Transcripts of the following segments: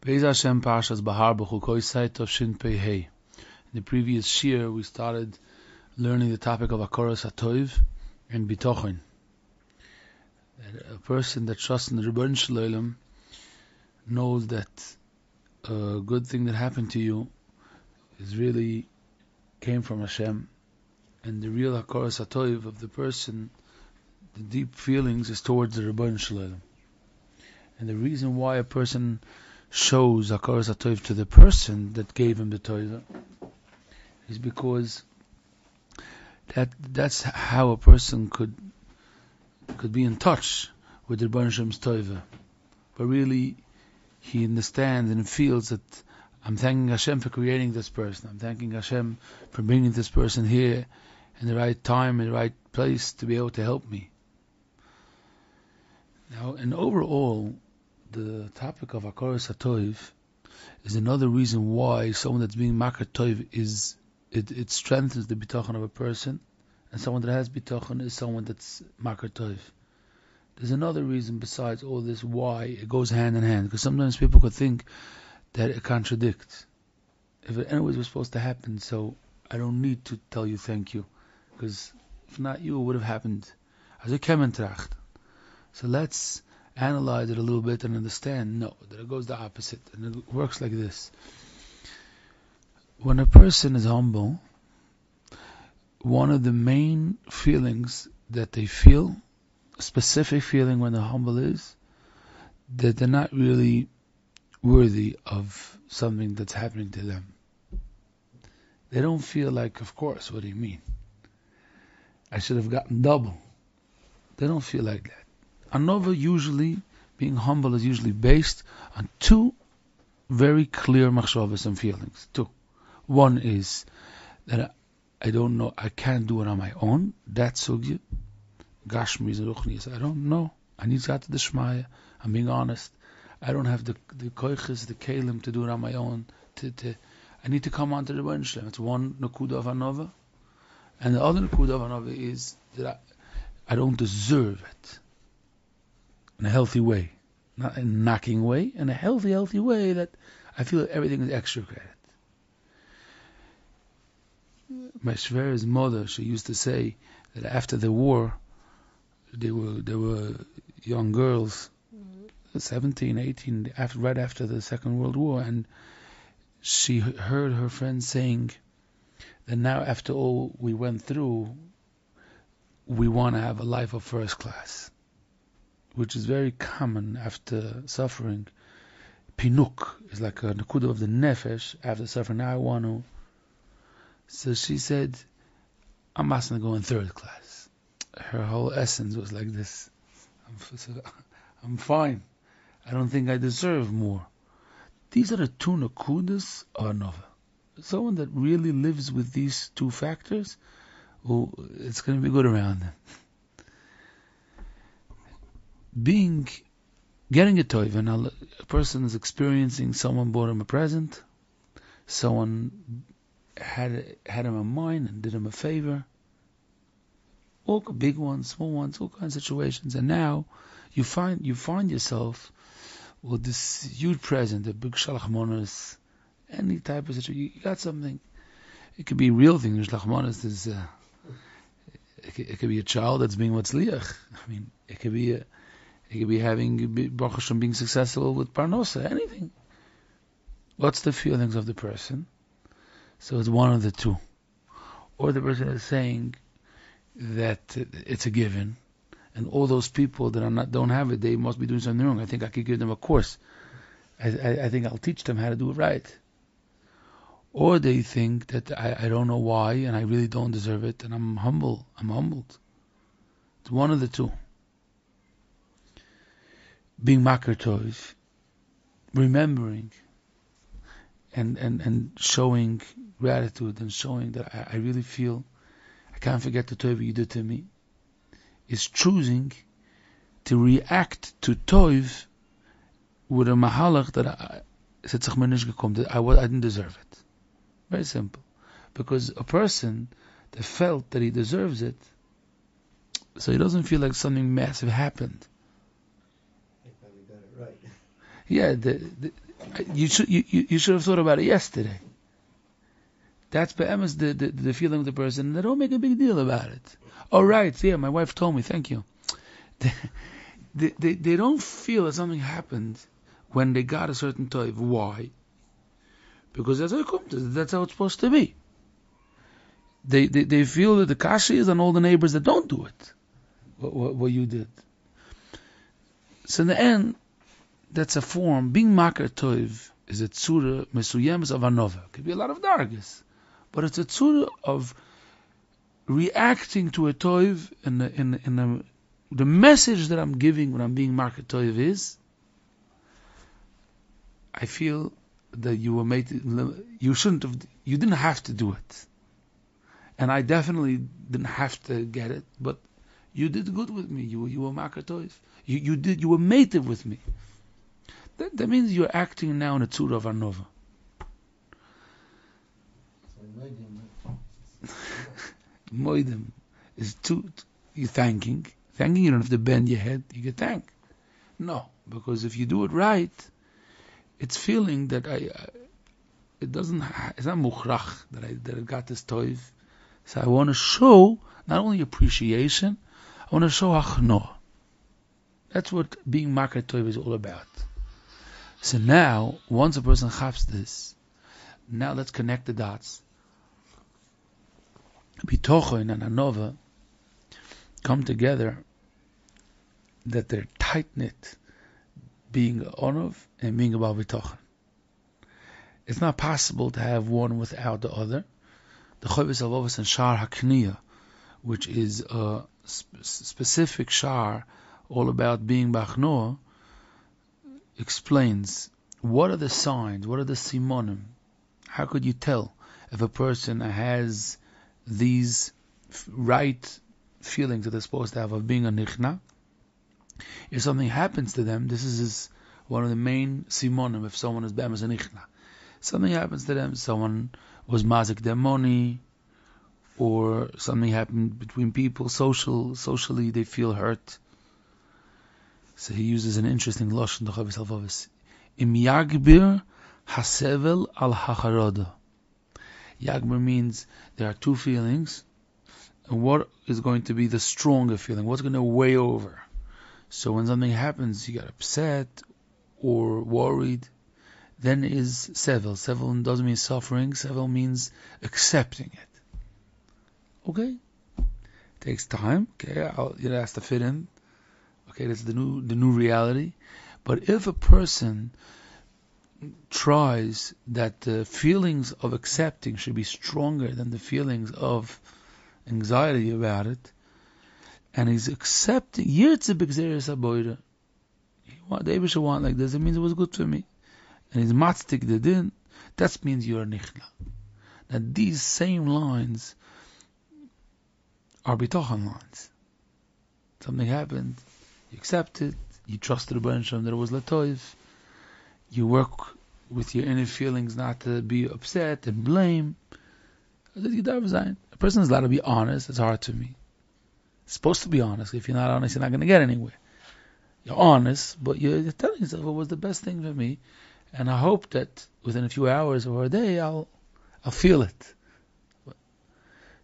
Be'ez Hashem Parshas Bahar B'chukoi Saitov Shin Pei Hei. In the previous shir, we started learning the topic of Akoros HaToiv and Bitochen. A person that trusts in the Rebbeinu Shalom knows that a good thing that happened to you is really came from Hashem, and the real Akoros HaToiv of the person, the deep feelings, is towards the Rebbeinu Shalom. And the reason why a person shows Akoros HaToiv to the person that gave him the Toiv is because that's how a person could be in touch with the Rebbeinu Shalom's Toiv. But really, he understands and feels that I'm thanking Hashem for creating this person. I'm thanking Hashem for bringing this person here in the right time, in the right place to be able to help me. Now, and overall, the topic of Akoros HaToiv is another reason why someone that's being Makar Toiv it strengthens the Bitochen of a person, and someone that has Bitochen is someone that's Makar Toiv. There's another reason besides all this why it goes hand in hand, because sometimes people could think that it contradicts. If it anyways was supposed to happen, so I don't need to tell you thank you, because if not you, it would have happened. Also Kementracht. So let's analyze it a little bit and understand, no, that it goes the opposite, and it works like this. When a person is humble, one of the main feelings that they feel, a specific feeling when they're humble, is that they're not really worthy of something that's happening to them. They don't feel like, of course, what do you mean? I should have gotten double. They don't feel like that. Anova usually, being humble, is usually based on two very clear machshavas and feelings. Two. One is that I don't know, I can't do it on my own. That's sugya. Gashmi is ruchni. I don't know. I need Zat D'Shmaya. I'm being honest. I don't have the koiches, the kalim to do it on my own. I need to come on to the Rebbeinu Shalom. It's one nakuda of anova. And the other nakuda of anova is that I don't deserve it. In a healthy way, not in a knocking way, in a healthy way that I feel that everything is extra credit. My Shver's mother, she used to say that after the war, there were young girls, 17, 18, right after the Second World War, and she heard her friends saying that now after all we went through, we want to have a life of first class, which is very common after suffering. Pinuk is like a nakuda of the nefesh after suffering. Now I want to. So she said, I'm not going to go in third class. Her whole essence was like this. I'm fine. I don't think I deserve more. These are the two nakudas of anova. Someone that really lives with these two factors, it's going to be good around them. Getting a toiv, and a person is experiencing someone bought him a present, someone had him in mind and did him a favor, all big ones, small ones, all kinds of situations, and now you find yourself with this huge present, a big shalach manos, any type of situation. You got something. It could be a real thing. Shalach manos is it could be a child that's being matzliach. I mean, it could be having Baruch Hashem being successful with parnosa, anything. What's the feelings of the person? So it's one of the two. Or the person is saying that it's a given, and all those people that don't have it, they must be doing something wrong. I think I could give them a course. I think I'll teach them how to do it right. Or they think that I don't know why, and I really don't deserve it, and I'm humbled. It's one of the two. Being Makar Toiv, remembering and showing gratitude and showing that I really feel I can't forget the Toiv you did to me, is choosing to react to Toiv with a mahalach that I didn't deserve it. Very simple. Because a person that felt that he deserves it, so he doesn't feel like something massive happened. I probably got it right. Yeah, You should have thought about it yesterday. That's be'emes the feeling of the person. They don't make a big deal about it. Oh, right, yeah, my wife told me, thank you. They don't feel that something happened when they got a certain toiv. Why? Because that's how it comes. That's how it's supposed to be. They feel that the kashi is on all the neighbors that don't do it. What you did. So in the end, that's a form. Being makar toiv is a tzura mesuyemes of anova. Could be a lot of dargas, but it's a tzura of reacting to a toiv in the message that I'm giving when I'm being makar toiv is, I feel that you were made. You didn't have to do it, and I definitely didn't have to get it, but you did good with me. You were makar toiv. You were mated with me. That means you're acting now in a tzura of anova. Moedim is you're thanking. Thanking, you don't have to bend your head. You can thank. No, because if you do it right, it's feeling that it's not mukhrach that I got this toiv. So I want to show not only appreciation, I want to show achno. That's what being makar toiv is all about. So now, once a person chaps this, now let's connect the dots. Bitochen and anova come together, that they're tight-knit, being onov and being about bitochen. It's not possible to have one without the other. The Chovis Avos and Shar HaKniya, which is a specific shar all about being bachnoah, explains what are the signs, what are the simonim. How could you tell if a person has these right feelings that they're supposed to have of being a nichna? If something happens to them, this is one of the main simonim. If someone is be'emes a nichna, something happens to them, someone was mazik their money, or something happened between people, socially they feel hurt. So he uses an interesting lashon, the Chavis Halvavis. Im yagbir hasevel al hacharoda. Yagbir means there are two feelings, and what is going to be the stronger feeling? What's going to weigh over? So when something happens, you get upset or worried, then is sevel. Sevel doesn't mean suffering. Sevel means accepting it. Okay, takes time. Okay, it has to fit in. Okay, that's the new reality. But if a person tries that the feelings of accepting should be stronger than the feelings of anxiety about it, and he's accepting, Yirtze b'gzeres haboira, the Eibusha want like this, it means it was good for me, and he's matztik the din, that means you're a nichla. Now these same lines are bitochen lines. Something happened, you accept it, you trusted the Baruch Shem that it was latoiv, you work with your inner feelings not to be upset and blame. A person is allowed to be honest. It's hard to me. It's supposed to be honest. If you're not honest, you're not going to get anywhere. You're honest, but you're telling yourself it was the best thing for me, and I hope that within a few hours or a day I'll feel it.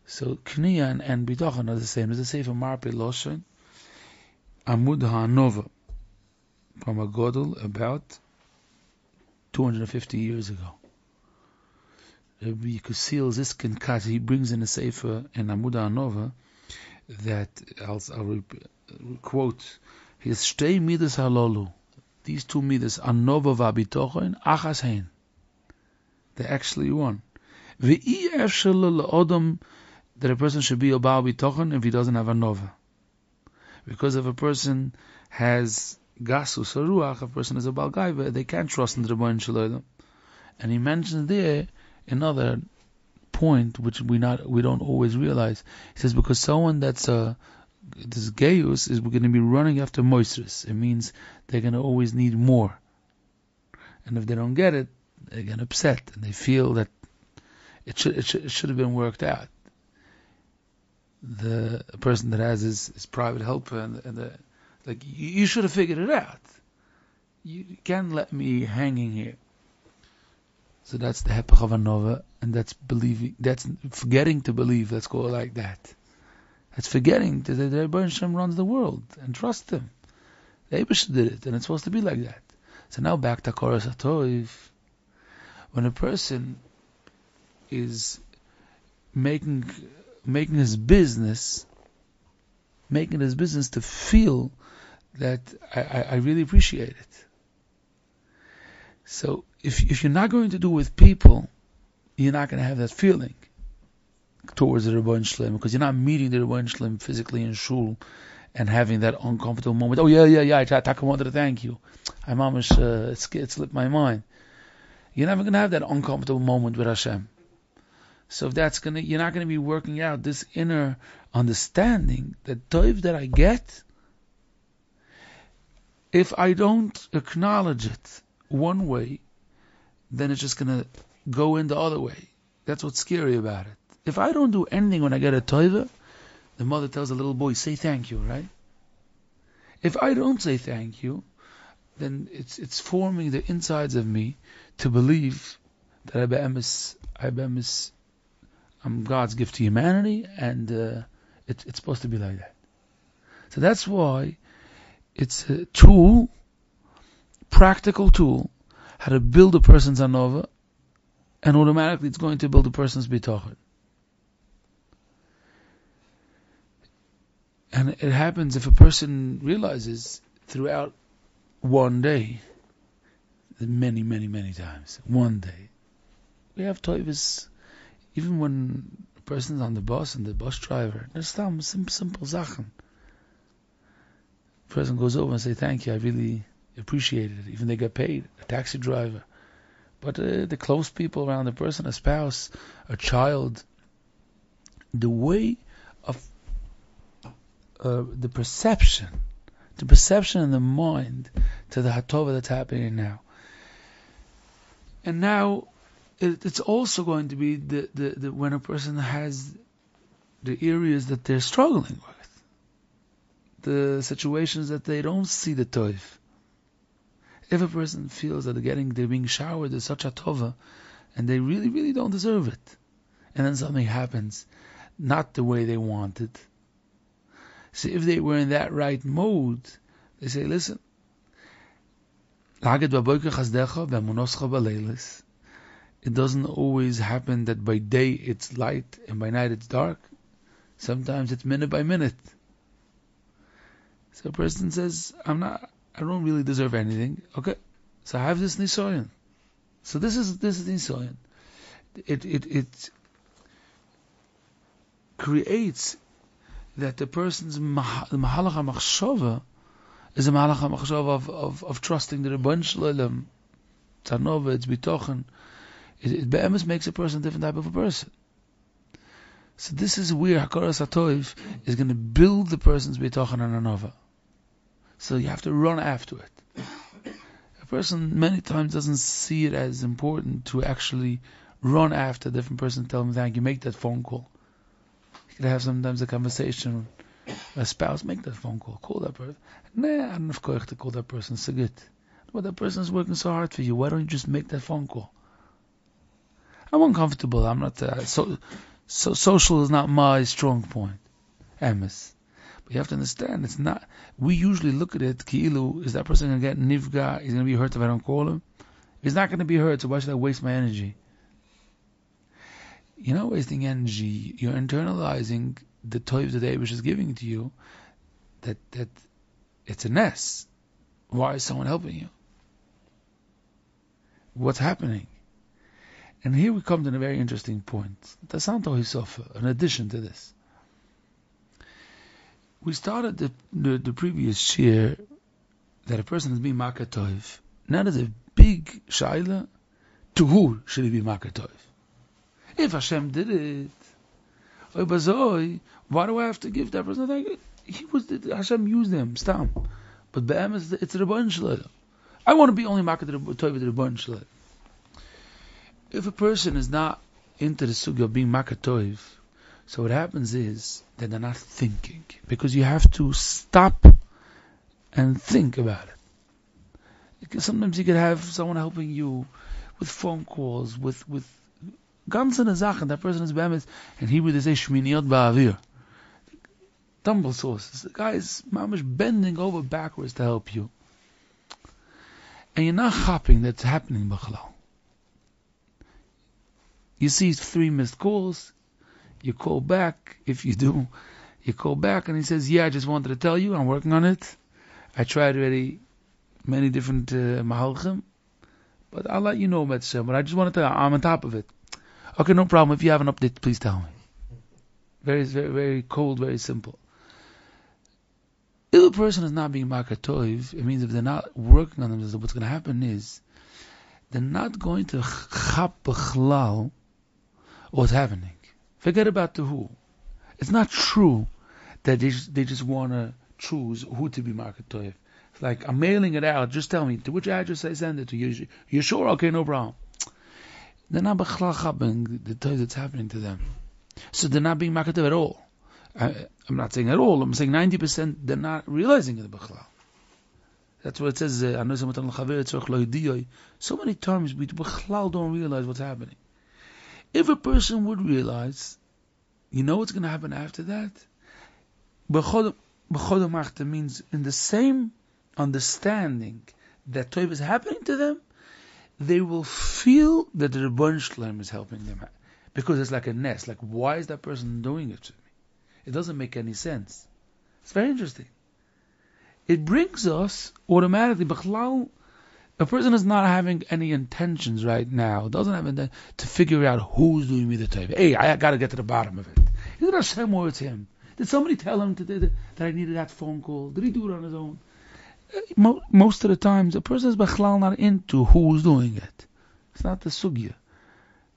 So Kniya and Bitochen are the same. There's a Sefer Marpe Loshen Amud HaNova from a Godel about 250 years ago. Rabbi Kusil Ziskin Kat, he brings in a Sefer in Amud HaNova that I'll quote, his Shtei Midas Halolu, these two Midas, Anova V'Abitochen, Achas Hein. They actually won. V'i Efshel L'Odom, that a person should be a Baal Bitochen if he doesn't have a Nova. Because if a person has Gasus or Ruach, a person is a Baal Gaiva, they can't trust in the Rebbeinu Shalom. And he mentions there another point which we don't always realize. He says because someone that's this Gaius is going to be running after Moisris. It means they're going to always need more. And if they don't get it, they get upset and they feel that it should have been worked out. The person that has his private helper like you should have figured it out. You can't let me hanging here. So that's the hepech of anova, and that's believing. That's forgetting to believe. Let's go like that. That's forgetting that the Rebbe Hashem runs the world and trust Him. The Eibush did it, and it's supposed to be like that. So now back to Koros HaToiv. When a person is making his business to feel that I really appreciate it. So if you're not going to do it with people, you're not going to have that feeling towards the Rebbeinu Shlem, because you're not meeting the Rebbeinu Shlem physically in shul and having that uncomfortable moment. Oh yeah, I wanted to thank you. I mamish it slipped my mind. You're never going to have that uncomfortable moment with Hashem. So if you're not going to be working out this inner understanding that toiv that I get, if I don't acknowledge it one way, then it's just going to go in the other way. That's what's scary about it. If I don't do anything when I get a toiva, the mother tells the little boy, say thank you, right? If I don't say thank you, then it's forming the insides of me to believe that I'm God's gift to humanity, and it's supposed to be like that. So that's why it's a tool, practical tool, how to build a person's anova, and automatically it's going to build a person's bitachon. And it happens if a person realizes throughout one day, many, many, many times, one day, we have toivus, even when a person's on the bus and the bus driver, there's some simple sachen. The person goes over and say, thank you, I really appreciate it. Even they get paid, a taxi driver. But the close people around the person, a spouse, a child, the way of the perception in the mind to the hatova that's happening now. And now it's also going to be the when a person has the areas that they're struggling with, the situations that they don't see the toiv. If a person feels that they're being showered with such a tova, and they really, really don't deserve it, and then something happens, not the way they wanted. So if they were in that right mode, they say, listen, it doesn't always happen that by day it's light and by night it's dark. Sometimes it's minute by minute. So a person says, I don't really deserve anything. Okay, so I have this nisoyan. So this is nisoyan. It creates that the person's mahalach hamachshava is a mahalach hamachshava of trusting the Rebbeinu Shalom. Tanova, it's bitochen. It be'emes makes a person a different type of a person. So this is where Hakaras HaToiv is going to build the person's bitochen and anova. So you have to run after it. A person many times doesn't see it as important to actually run after a different person and tell them thank you, make that phone call. You could have sometimes a conversation with a spouse, make that phone call that person. Nah, I don't have koich to call that person, so good. But that person is working so hard for you, why don't you just make that phone call? I'm uncomfortable, I'm not, so social is not my strong point. Emes. But you have to understand, it's not, we usually look at it, ki'ilu, is that person going to get nivga, he's going to be hurt if I don't call him? He's not going to be hurt, so why should I waste my energy? You're not wasting energy, you're internalizing the toiv that the Eibush is giving to you, that it's a ness. Why is someone helping you? What's happening? And here we come to a very interesting point. Tasanto Hisofa, in addition to this. We started the previous year that a person is being makatoiv. Now there's a big shaila, to who should he be makatoiv? If Hashem did it, why do I have to give that person? Hashem used him, stam. But be'em it's the Rebbeinu Shalom. I want to be only makatoiv with the Rebbeinu Shalom. If a person is not into the sugya of being makatoiv, so what happens is that they're not thinking, because you have to stop and think about it. Because sometimes you could have someone helping you with phone calls, with ganze Sachen. That person is bemis, and Hebrew they say shminiyot ba'avir. Tumble sources. The guy is mamish bending over backwards to help you. And you're not hopping that's happening, b'chalal. You see 3 missed calls, you call back, if you do, you call back and he says, yeah, I just wanted to tell you, I'm working on it. I tried already many different mahalchim, but I'll let you know about Shem, but I just want to tell you, I'm on top of it. Okay, no problem, if you have an update, please tell me. Very, very, very cold, very simple. If a person is not being makatoiv, it means if they're not working on themselves, what's going to happen is, they're not going to chap b'chlal what's happening. Forget about the who. It's not true that they just want to choose who to be makatoiv. It's like, I'm mailing it out, just tell me, to which address I send it to you. You're sure? Okay, no problem. They're not b'chlal chapping the toiv that's happening to them. So they're not being makatoiv at all. I'm not saying at all, I'm saying 90% they're not realizing it b'chlal. That's what it says, so many times we b'chlal don't realize what's happening. If a person would realize, you know what's going to happen after that? B'chodamachta means in the same understanding that Tov is happening to them, they will feel that the Rebbeinu Shalom is helping them. Because it's like a nest. Like, why is that person doing it to me? It doesn't make any sense. It's very interesting. It brings us automatically, b'chlal, a person is not having any intentions right now, doesn't have intent to figure out who's doing me the tov. Hey, I got to get to the bottom of it. Is it Hashem or it's him? Did somebody tell him that I needed that phone call? Did he do it on his own? Most of the times, a person is b'chlal not into who's doing it. It's not the sugya.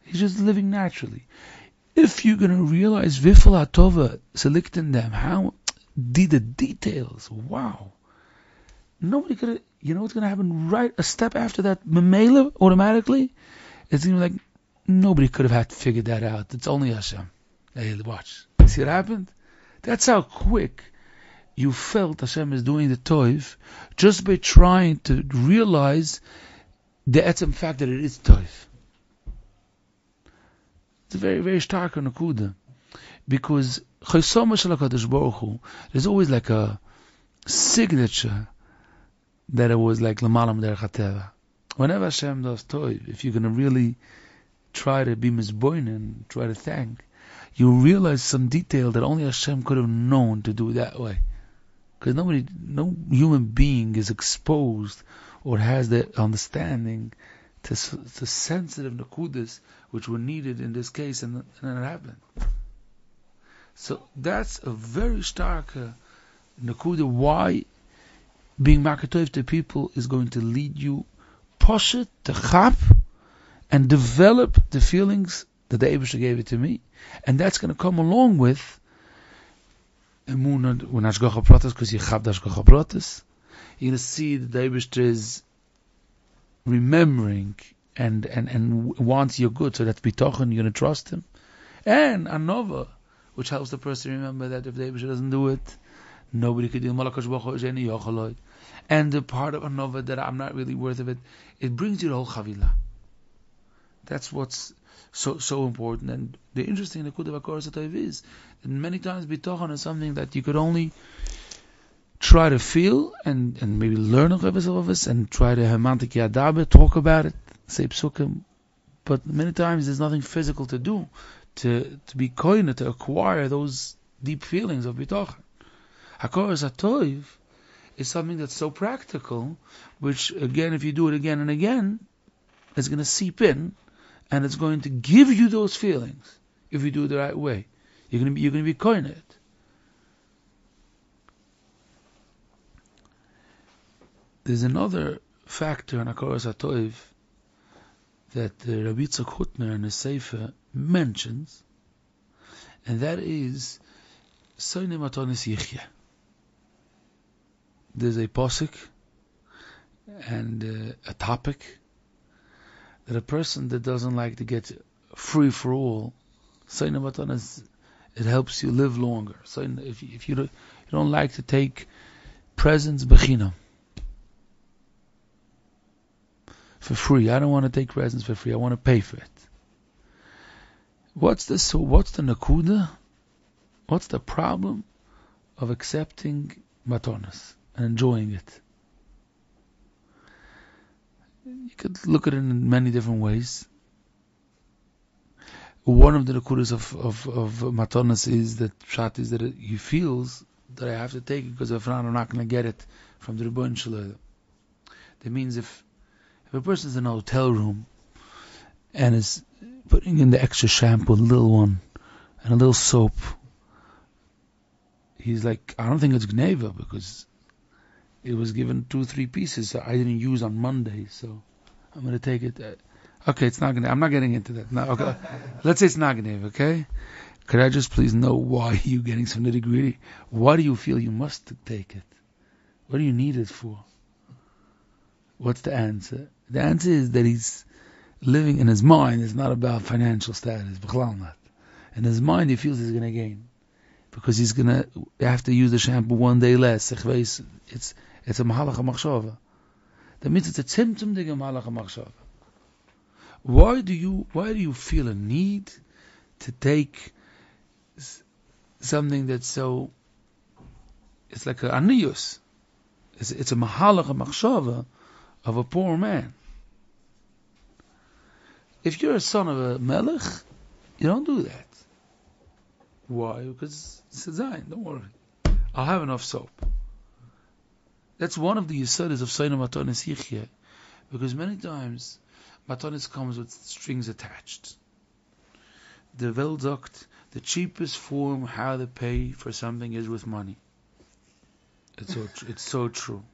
He's just living naturally. If you're going to realize Vifal HaTova, selecting them, how the details, wow. Nobody could have, you know what's going to happen right a step after that, Memela, automatically? It's going to be like, nobody could have had figured that out. It's only Hashem. Hey, watch. See what happened? That's how quick you felt Hashem is doing the Toiv, just by trying to realize the etzem fact that it is Toiv. It's a very, very stark nakuda. Because there's always like a signature that it was like L'malam derech hateva. Whenever Hashem does toiv, if you're going to really try to be mizboin and try to thank, you realize some detail that only Hashem could have known to do it that way. Because no human being is exposed or has the understanding to sensitive nakudas which were needed in this case, and then it happened. So that's a very stark nakuda. Why being makatov to people is going to lead you poshet to chap and develop the feelings that the Eibusha gave it to me, and that's going to come along with emunah when hashgacha pratis, because you chap the hashgacha pratis. You're going to see that the Eibusha is remembering and wants your good, so that's bitochen, you're going to trust him. And anova, which helps the person remember that if the Eibusha doesn't do it, nobody could do it. And the part of anova that I'm not really worth of it, it brings you the whole chavila. That's what's so important. And the interesting thing of Akoros HaTov is that many times bitochen is something that you could only try to feel and maybe learn of us and try to hamantik yadabe, talk about it, say psukim, but many times there's nothing physical to do to be koine, to acquire those deep feelings of bitochen. Hakoros HaTov is something that's so practical, which again, if you do it again and again, it's going to seep in, and it's going to give you those feelings if you do it the right way. You're going to be koine it. There's another factor in Hakoros HaTov that Rabbi Yitzchak Hutner in his Sefer mentions, and that is Soine Matonis Yichya. There's a posik and a topic that a person that doesn't like to get free for all, Soine Matonis, it helps you live longer. So if you don't like to take presents bechinam, for free. I don't want to take presents for free. I want to pay for it. What's the nakuda? What's the problem of accepting matonas and enjoying it? You could look at it in many different ways. One of the nakudas of matonas is that pshat is that he feels that I have to take it because if not, I'm not going to get it from the Rebbeinu Shalom. That means if a person's in a hotel room and is putting in the extra shampoo, the little one, and a little soap, he's like, I don't think it's gneva because it was given 2-3 pieces so I didn't use on Monday, so I'm going to take it. Okay, it's not gneva. I'm not getting into that. No, okay. Let's say it's not gneva, okay? Could I just please know why you're getting so nitty gritty? Why do you feel you must take it? What do you need it for? What's the answer? The answer is that he's living in his mind. It's not about financial status. In his mind, he feels he's going to gain because he's going to have to use the shampoo one day less. It's a mahalach machshava. That means it's a symptom of mahalach machshava. Why do you feel a need to take something that's so? It's like a aniyus. It's a mahalach machshava of a poor man. If you're a son of a melech, you don't do that. Why? Because it's a zayin, don't worry. I'll have enough soap. That's one of the yesodis of Seina Matonis Yichye. Because many times, Matonis comes with strings attached. The Veldukt, the cheapest form how to pay for something is with money. It's so true.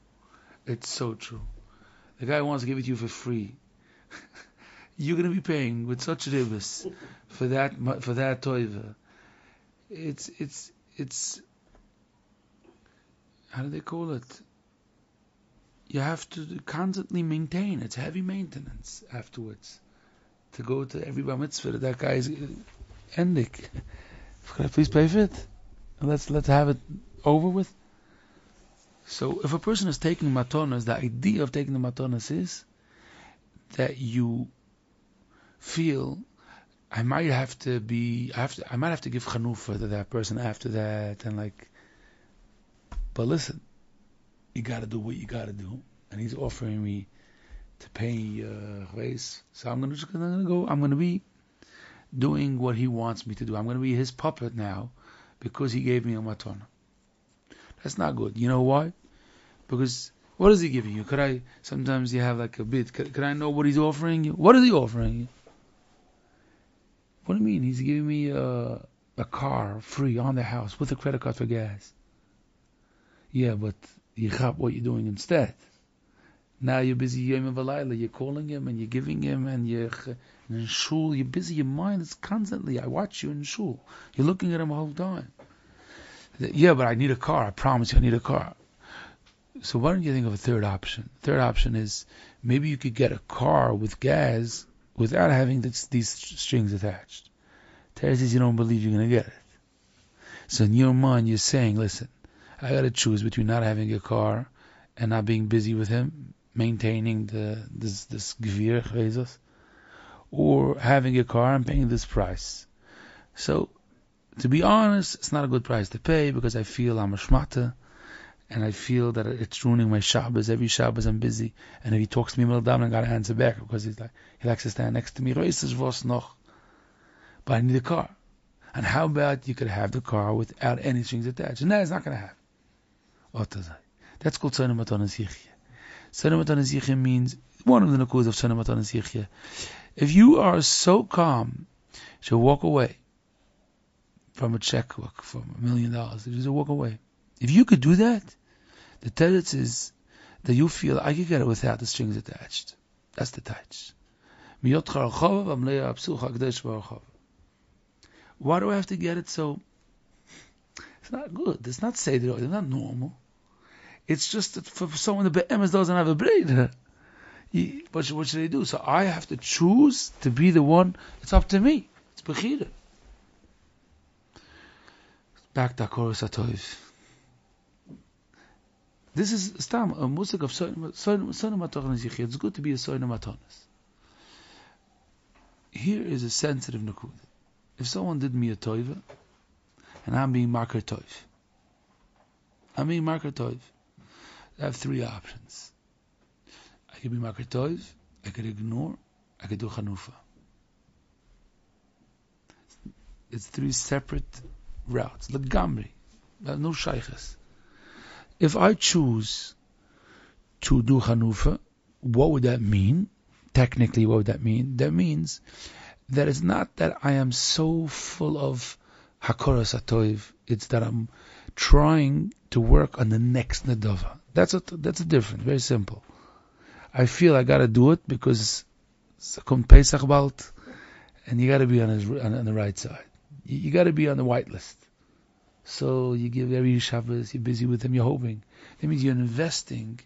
It's so true. The guy wants to give it to you for free. You're going to be paying with such ribbis for that toiva. It's how do they call it? You have to constantly maintain. It's heavy maintenance afterwards. To go to every bar mitzvah that guy is endik. Can I please pay for it? And let's have it over with. So if a person is taking matonas, the idea of taking the matonas is that you feel I might have to give chanufa to that person after that, and but listen, you got to do what you got to do, and he's offering me to pay so I'm going to be doing what he wants me to do. I'm going to be his puppet now because he gave me a matona. That's not good. You know why? Because what is he giving you? Sometimes you have like a bid. Could I know what he's offering you? What is he offering you? What do you mean? He's giving me a car free on the house with a credit card for gas. Yeah, but you got what you're doing instead. Now you're busy Yom V'Layla. You're calling him and you're giving him and you're in shul. You're busy. Your mind is constantly. I watch you in shul. You're looking at him the whole time. Yeah, but I need a car. I promise you I need a car. So why don't you think of a third option? Third option is maybe you could get a car with gas without having these strings attached. Terry says you don't believe you're going to get it. So in your mind you're saying, listen, I got to choose between not having a car and not being busy with him, maintaining this gvir, chvezos, or having a car and paying this price. So to be honest, it's not a good price to pay because I feel I'm a shmata and I feel that it's ruining my Shabbos. Every Shabbos I'm busy, and if he talks to me middle down, I gotta answer back because he likes to stand next to me. But I need a car. And how about you could have the car without any strings attached? And that is not gonna happen. That's called Tzona Matonas Yichye. Tzona Matonas Yichye means one of the nakudas of Tzona Matonas Yichye. If you are so calm, to walk away from a checkbook from $1 million, just walk away. If you could do that, the teretz is that you feel I could get it without the strings attached. That's the touch. Why do I have to get it so? It's not good. It's not seder. It's not normal. It's just that for someone the be'emes doesn't have a braid. What should they do? So I have to choose to be the one. It's up to me. It's bechira. Back to Koros HaToiv. This is stam a musik of soina matonis yichid. It's good to be a soina matonis. Here is a sensitive nakud. If someone did me a toiva, and I'm being marker toiv, I have three options. I could be marker toiv, I could ignore, I could do chanufa. It's three separate routes. L'gamri. No shaykhs. If I choose to do chanufa, what would that mean? Technically, what would that mean? That means that it's not that I am so full of hakoras atoiv. It's that I'm trying to work on the next nedava. That's a difference. Very simple. I feel I got to do it because it's Pesach bald, and you got to be on the right side. You got to be on the white list. So you give every Shabbos, you're busy with him, you're hoping. That means you're investing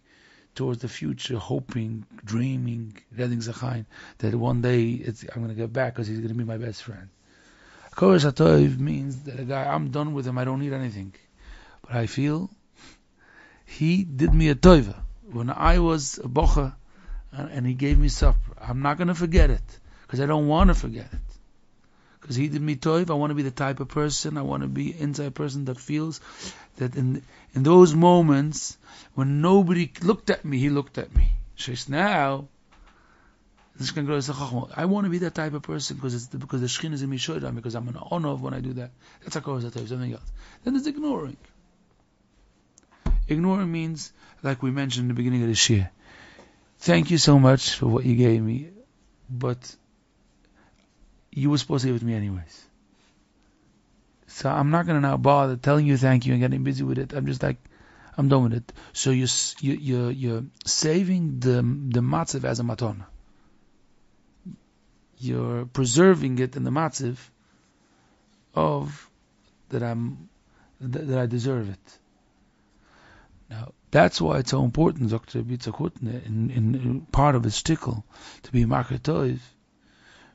towards the future, hoping, dreaming, reading Zachain, that one day I'm going to get back because he's going to be my best friend. Koresh HaToiv means that a guy, I'm done with him, I don't need anything. But I feel he did me a toiva when I was a bocha and he gave me supper. I'm not going to forget it because I don't want to forget it. Because he did me toiv, I want to be the type of person, I want to be inside person that feels that in those moments when nobody looked at me, he looked at me. Now, I want to be that type of person because the Shekhinah is in me shoydam, because I'm an honor when I do that. That's a koros HaToiv, something else. Then there's ignoring. Ignoring means, like we mentioned in the beginning of this year, thank you so much for what you gave me, but you were supposed to give it to me anyways. So I'm not going to now bother telling you thank you and getting busy with it. I'm just like, I'm done with it. So you're saving the matziv as a matona. You're preserving it in the matziv of that I deserve it. Now that's why it's so important, Dr. Bitzakutne, in part of his shtickle, to be marker toiv,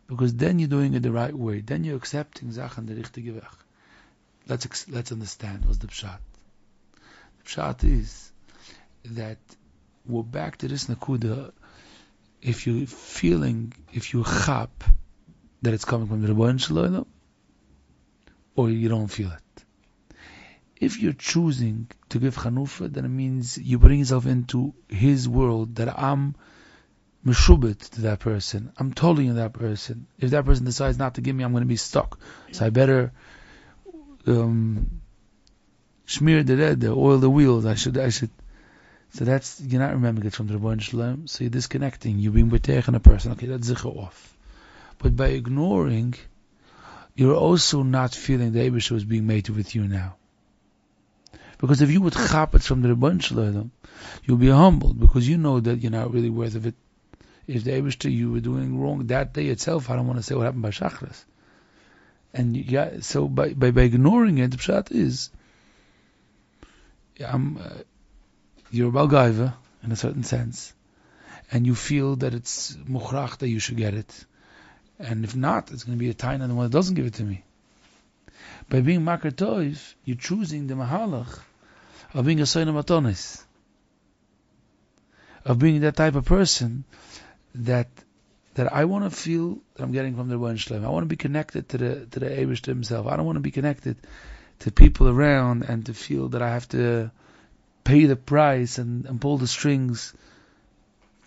because then you're doing it the right way. Then you're accepting Sachen the richtige Weg. Let's understand what's the pshat. The pshat is that we're back to this nakuda. If you're chap that it's coming from the Rebbeinu Shalom, or you don't feel it. If you're choosing to give chanufa, then it means you bring yourself into his world, that I'm meshubit to that person. I'm totally in that person. If that person decides not to give me, I'm going to be stuck. So I better smear the red, oil the wheels. I should. So that's, you're not remembering it from the Rebbeinu Shalom. So you're disconnecting. You're being beteichen a person. Okay, that's zicher off. But by ignoring, you're also not feeling the Eibusha was being made with you now. Because if you would chap it from the Rebbeinu Shalom, you'll be humbled because you know that you're not really worth of it. If the Eibusha you were doing wrong that day itself, I don't want to say what happened by Shachris. And so by ignoring it, the pshat is, you're a balgaiva in a certain sense, and you feel that it's mukhrach that you should get it, and if not, it's going to be a taina and the one that doesn't give it to me. By being makar toiv, you're choosing the mahalach of being a soina matonis, of being that type of person that I want to feel that I'm getting from the Rebbeinu Shalom. I want to be connected to the Eibush to himself. I don't want to be connected to people around and to feel that I have to pay the price and pull the strings.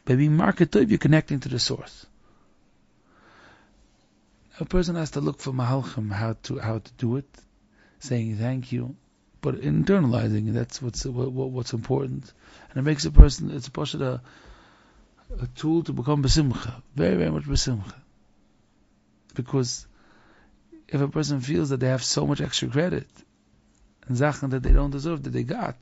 By being marker toiv, you're connecting to the source. A person has to look for mahalchim, how to do it, saying thank you, but internalizing it. That's what's important, and it makes a person. It's a tool to become besimcha, very very much besimcha. Because if a person feels that they have so much extra credit and zachen that they don't deserve that they got,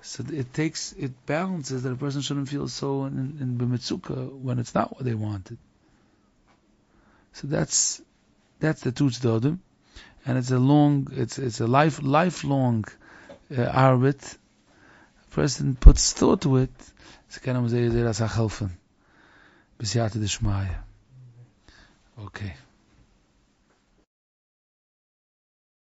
so it balances that a person shouldn't feel so in b'mitzuka when it's not what they wanted. So that's the tutz dodim, and it's a lifelong arbit. A person puts thought to it. Ze kennen we zeer als helfen. Bis ja te de schmaaien. Okay.